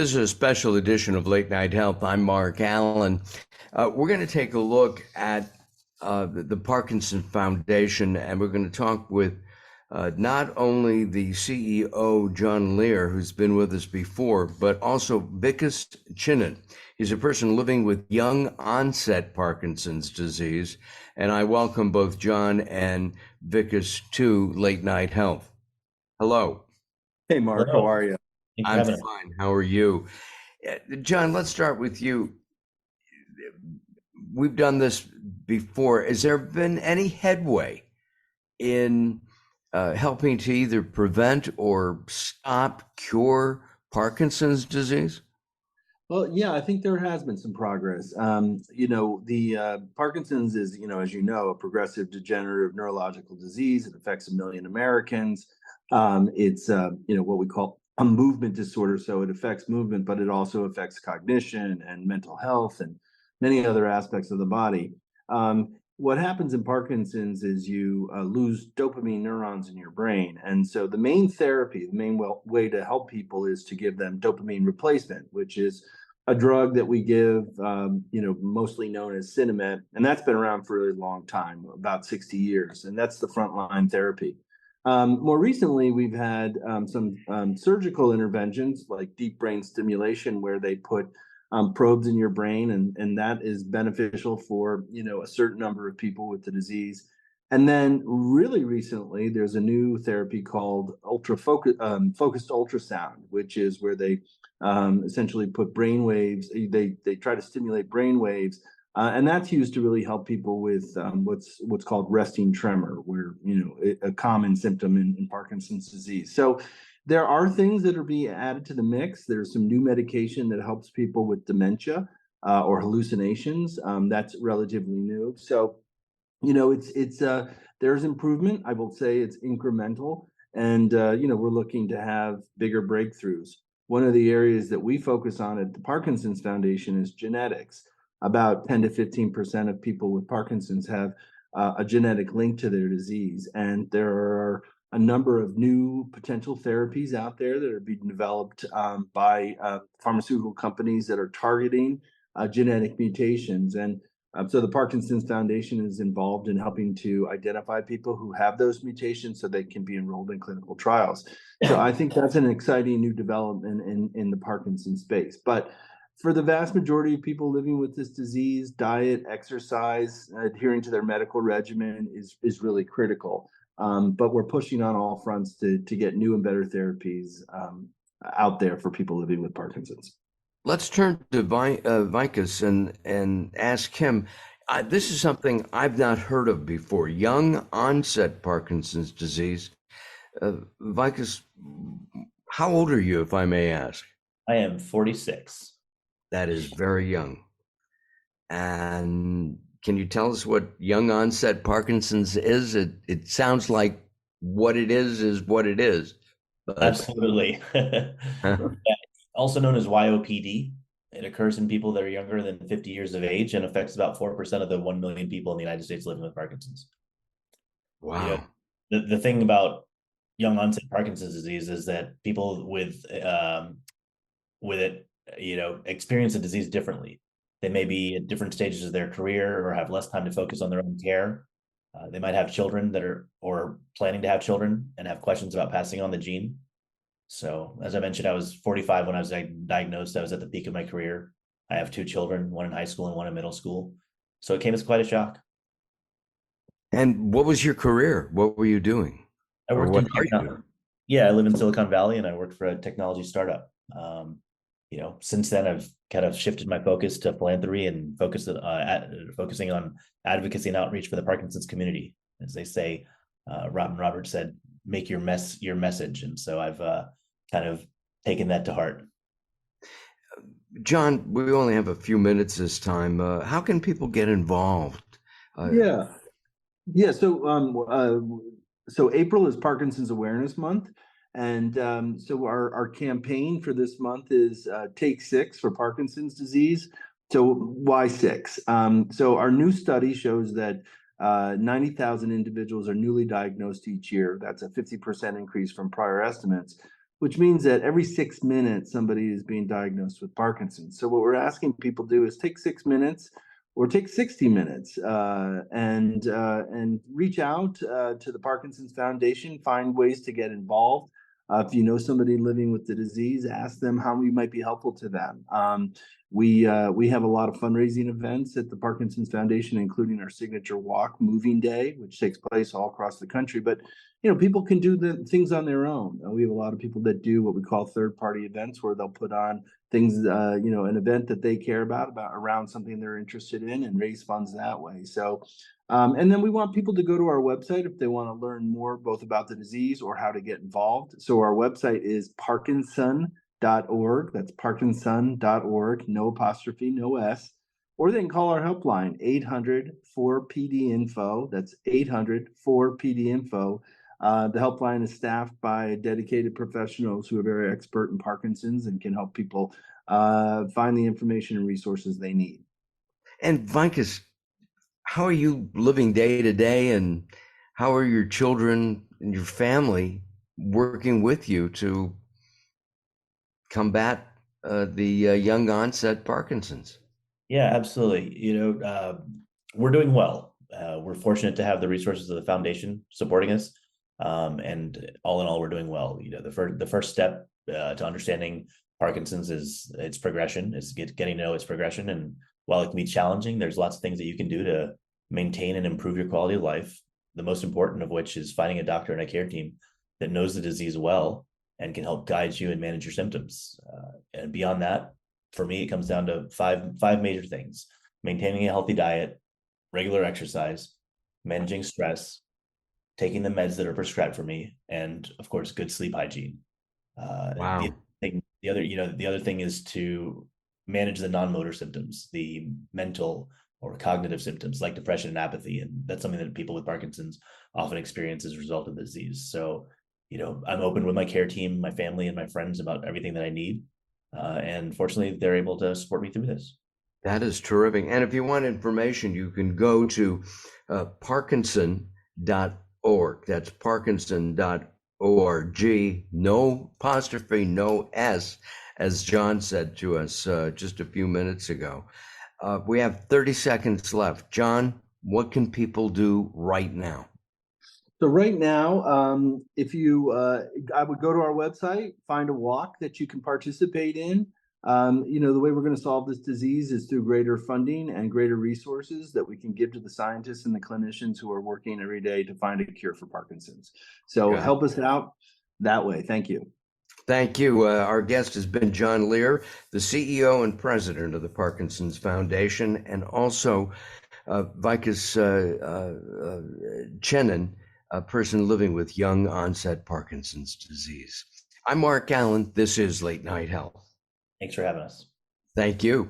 This is a special edition of Late Night Health. I'm Mark Allen. We're going to take a look at the Parkinson Foundation, and we're going to talk with not only the CEO, John Lehr, who's been with us before, but also Vikas CHINNAN. He's a person living with young onset Parkinson's disease, and I welcome both John and Vikas to Late Night Health. Hello. Hey, Mark, Hello. how are you? I'm fine. How are you? John, let's start with you. We've done this before. Has there been any headway in helping to either prevent or stop, cure Parkinson's disease? Well, yeah, I think there has been some progress. The Parkinson's is, as you know, a progressive degenerative neurological disease. It affects 1 million Americans. It's, what we call a movement disorder. So it affects movement, but it also affects cognition and mental health and many other aspects of the body. What happens in Parkinson's is you lose dopamine neurons in your brain. And so the main therapy, the main way to help people is to give them dopamine replacement, which is a drug that we give, mostly known as Cinnamon. And that's been around for a really long time, about 60 years. And that's the frontline therapy. More recently, we've had some surgical interventions like deep brain stimulation, where they put probes in your brain, and that is beneficial for a certain number of people with the disease. And then really recently, there's a new therapy called focused ultrasound, which is where they essentially put brain waves. They try to stimulate brain waves. And that's used to really help people with what's called resting tremor, where a common symptom in Parkinson's disease. So there are things that are being added to the mix. There's some new medication that helps people with dementia or hallucinations. That's relatively new. So there's improvement. I will say it's incremental, and we're looking to have bigger breakthroughs. One of the areas that we focus on at the Parkinson's Foundation is genetics. About 10 to 15% of people with Parkinson's have a genetic link to their disease. And there are a number of new potential therapies out there that are being developed by pharmaceutical companies that are targeting genetic mutations. And so the Parkinson's Foundation is involved in helping to identify people who have those mutations so they can be enrolled in clinical trials. So I think that's an exciting new development in the Parkinson's space. But for the vast majority of people living with this disease, diet, exercise, adhering to their medical regimen is really critical. But we're pushing on all fronts to get new and better therapies out there for people living with Parkinson's. Let's turn to Vikas and ask him. This is something I've not heard of before. Young onset Parkinson's disease. Vikas, how old are you, if I may ask? I am 46. That is very young. And can you tell us what young onset Parkinson's is? It sounds like what it is what it is. But... Absolutely. Yeah, also known as YOPD. It occurs in people that are younger than 50 years of age and affects about 4% of the 1 million people in the United States living with Parkinson's. Wow. The thing about young onset Parkinson's disease is that people with it, experience the disease differently. They may be at different stages of their career or have less time to focus on their own care. They might have children that are or planning to have children and have questions about passing on the gene. So as I mentioned, I was 45 when I was diagnosed. I was at the peak of my career. I have 2 children, one in high school and one in middle school. So it came as quite a shock. And what was your career? What were you doing? I worked in technology. Yeah, I live in Silicon Valley and I worked for a technology startup. Since then, I've kind of shifted my focus to philanthropy and focusing on advocacy and outreach for the Parkinson's community. As they say, Robin Roberts said, make your message. And so I've kind of taken that to heart. John, we only have a few minutes this time. How can people get involved? Yeah. So April is Parkinson's Awareness Month. And so our campaign for this month is Take 6 for Parkinson's disease. So why 6? So our new study shows that 90,000 individuals are newly diagnosed each year. That's a 50% increase from prior estimates. which means that every 6 minutes somebody is being diagnosed with Parkinson's. So what we're asking people to do is take 6 minutes or take 60 minutes and reach out to the Parkinson's Foundation, find ways to get involved. If you know somebody living with the disease, ask them how we might be helpful to them. We have a lot of fundraising events at the Parkinson's Foundation, including our signature walk moving day, which takes place all across the country. But people can do the things on their own. We have a lot of people that do what we call third-party events, where they'll put on things, an event that they care about around something they're interested in, and raise funds that way. So, and then we want people to go to our website if they want to learn more both about the disease or how to get involved. So our website is parkinson.org. That's parkinson.org, no apostrophe, no S. Or they can call our helpline, 800-4PD-INFO. That's 800-4PD-INFO. The helpline is staffed by dedicated professionals who are very expert in Parkinson's and can help people find the information and resources they need. And Vikas, how are you living day to day, and how are your children and your family working with you to combat the young onset Parkinson's? Yeah, absolutely. We're doing well. We're fortunate to have the resources of the foundation supporting us. And all in all, we're doing well. The first step to understanding Parkinson's is its progression, is getting to know its progression. And while it can be challenging, there's lots of things that you can do to maintain and improve your quality of life. The most important of which is finding a doctor and a care team that knows the disease well and can help guide you and manage your symptoms. And beyond that, for me, it comes down to five major things: maintaining a healthy diet, regular exercise, managing stress, taking the meds that are prescribed for me, and of course, good sleep hygiene. Wow. The other thing is to manage the non-motor symptoms, the mental or cognitive symptoms like depression and apathy. And that's something that people with Parkinson's often experience as a result of the disease. So, I'm open with my care team, my family, and my friends about everything that I need. And fortunately, they're able to support me through this. That is terrific. And if you want information, you can go to parkinson.org. That's parkinson.org. No apostrophe, no S, as John said to us just a few minutes ago. We have 30 seconds left. John, what can people do right now? So right now, if you, I would go to our website, find a walk that you can participate in. The way we're going to solve this disease is through greater funding and greater resources that we can give to the scientists and the clinicians who are working every day to find a cure for Parkinson's. So help us out that way. Thank you. Thank you. Our guest has been John Lehr, the CEO and president of the Parkinson's Foundation, and also Vikas CHINNAN, a person living with young onset Parkinson's disease. I'm Mark Allen. This is Late Night Health. Thanks for having us. Thank you.